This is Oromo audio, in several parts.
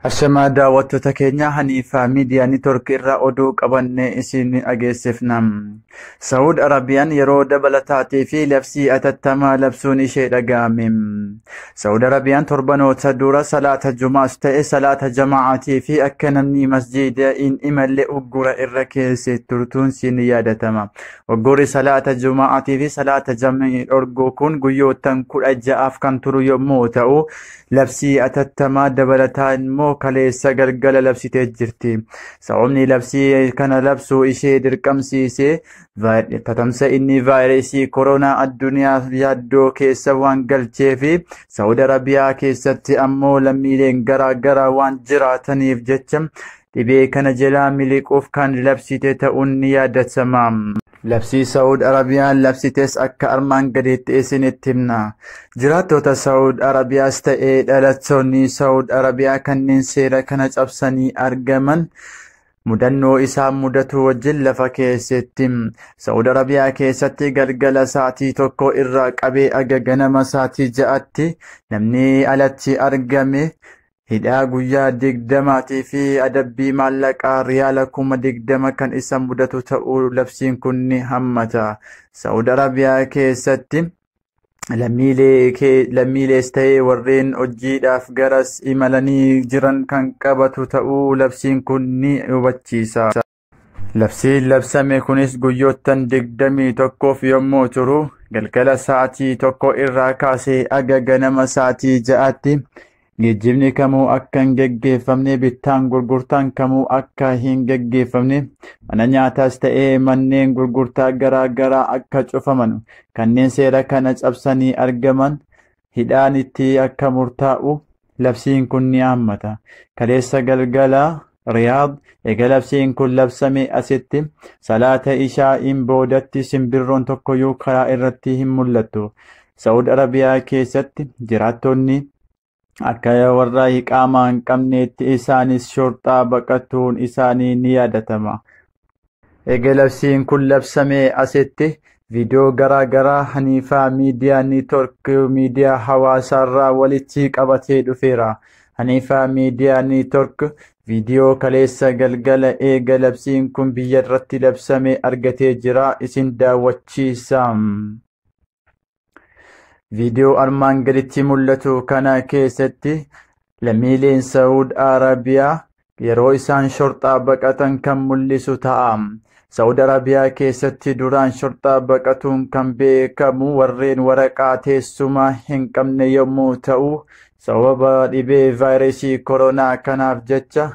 Ashamaa daawwattoota keenya Haniifaa Miidiyaa Neetwoork irraa oduu qabannee isin dhageessifna. Saa'ud Arabiyaan yeroo dabalataatii fi labsii atattamaa labsuun ishee dhaga'ame. Saa'ud Arabiyaan torbanoota dura salaata Jumaas ta'e salaata Jama'aatii fi akka namni masjiida hin imalle uggura irra keessee turtuun siin yaadatama. Uggurri salaata Juma'aatii fi salaata Jama'ii dhorguu kun guyyoottan 16 kan turu yommuu ta'u, labsii atattamaa dabalataa immoo kaleessa galgala labsitee jirti. Sababni labsii kana labsuu ishee dirqamsiisee tatamsa'inni vaayirasii koronaa addunyaa yaaddoo keessa waan galcheefi Saa'ud Arabiyaa keessatti ammoo lammiileen garaa garaa waan jiraataniif jecha dhibee kana jalaa miliquuf kan labsite ta'uun ni yaadatama. Labsii Saa'ud Arabiyaan labsites akka armaan gadiitti isinitti himna. Jiraattota Saa'ud Arabiyaas ta'ee dhalattoonni Saa'ud Arabiyaa kanneen seera kana cabsanii argaman mudannoo isaan mudatu wajjin lafa keessatti. Saa'ud Arabiyaa keessatti galgala sa'aatii 1 irraa qabee aga ganama sa'aatii 6tti namni alatti argame hidhaa guyyaa 20 fi adabbii maallaqaa riyaala 20,000 kan isa mudatu ta'uu labsiin kun ni hammata. Saa'ud Arabiyaa keessatti lammiilees ta'ee warreen hojiidhaaf garas imalanii jiran kan qabatu ta'uu labsiin kun ni hubachiisa. Labsiin labsame kunis guyyoottan 21 yommuu turu galgala sa'aatii 1 irraa kaasee aga ganama sa'aatii 6tti geejjibni kamuu akka hin geggeeffamne, bittaan gurgurtaan kamuu akka hin geggeeffamne, mana nyaataas ta'ee manneen gurgurtaa garaa garaa akka cufaman, kanneen seera kana cabsanii argaman hidhaan itti akka murtaa'u labsiin kun ni hammata. Kaleessa galgala Riyaad eega labsiin kun labsame asitti salaata ishaa'iin boodatti simbirroon tokkoyyuu karaa irratti hin mul'attu. Saa'ud Arabiyaa keessatti jiraattonni akka warra iqaamaa hin qabneetti isaanis shorxaa baqatuun isaanii ni yaadatama. Eega labsiin kun labsamee asitti viidiyoo garaa garaa Haniifaa Miidiyaa Neetwoork miidiyaa hawaasaarraa walitti qabatee dhufeera. Haniifaa Miidiyaa Neetwoork viidiyoo kaleessa galgala eega labsiin kun biyya irratti labsame argatee jira, isin daawwachiisa. Viidiyoo armaan gaditti mul'atu kana keessatti lammiileen Saa'ud Arabiyaa yeroo isaan shorxaa baqatan kan mul'isu ta'a. Saa'ud Arabiyaa keessatti duraan shorxaa baqatuun kan beekamu warreen waraqaa teessumaa hin qabne yommuu ta'u, sababa dhibee vaayirasii koronaa kanaaf jecha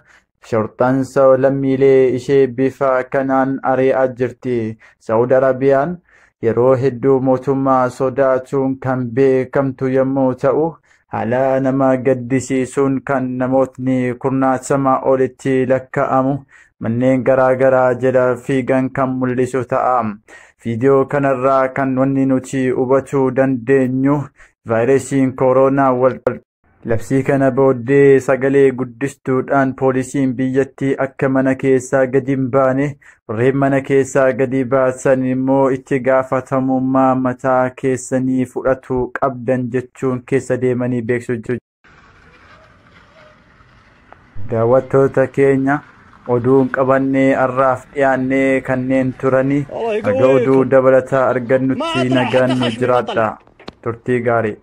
shorxaan lammiilee ishee bifa kanaan ari'aa jirti. Saa'ud Arabiyaan yeroo hedduu mootummaa sodaatuun kan beekamtu yommuu ta'u, haala nama gaddisiisuun kan namootni 90 olitti lakkaa'amu manneen garaa garaa jala fiigan kan mul'isu ta'a. Viidiyoo kanarraa kan wanni nuti hubachuu dandeenyu vaayirasiin koronaa labsii kana booddee sagalee guddistuudhaan poolisiin biyyattii akka mana keessaa gadi hin baane, warreen mana keessaa gadi baasan immoo itti gaafatamummaa mataa keessanii fudhachuu qabdan jechuun keessa deemanii beeksisuu. Daawwattoota keenya oduun qabannee har'aaf dhiyaannee kanneen turanii aga oduu dabalataa argannutti nagaan nu jiraadha. Turtii gaarii.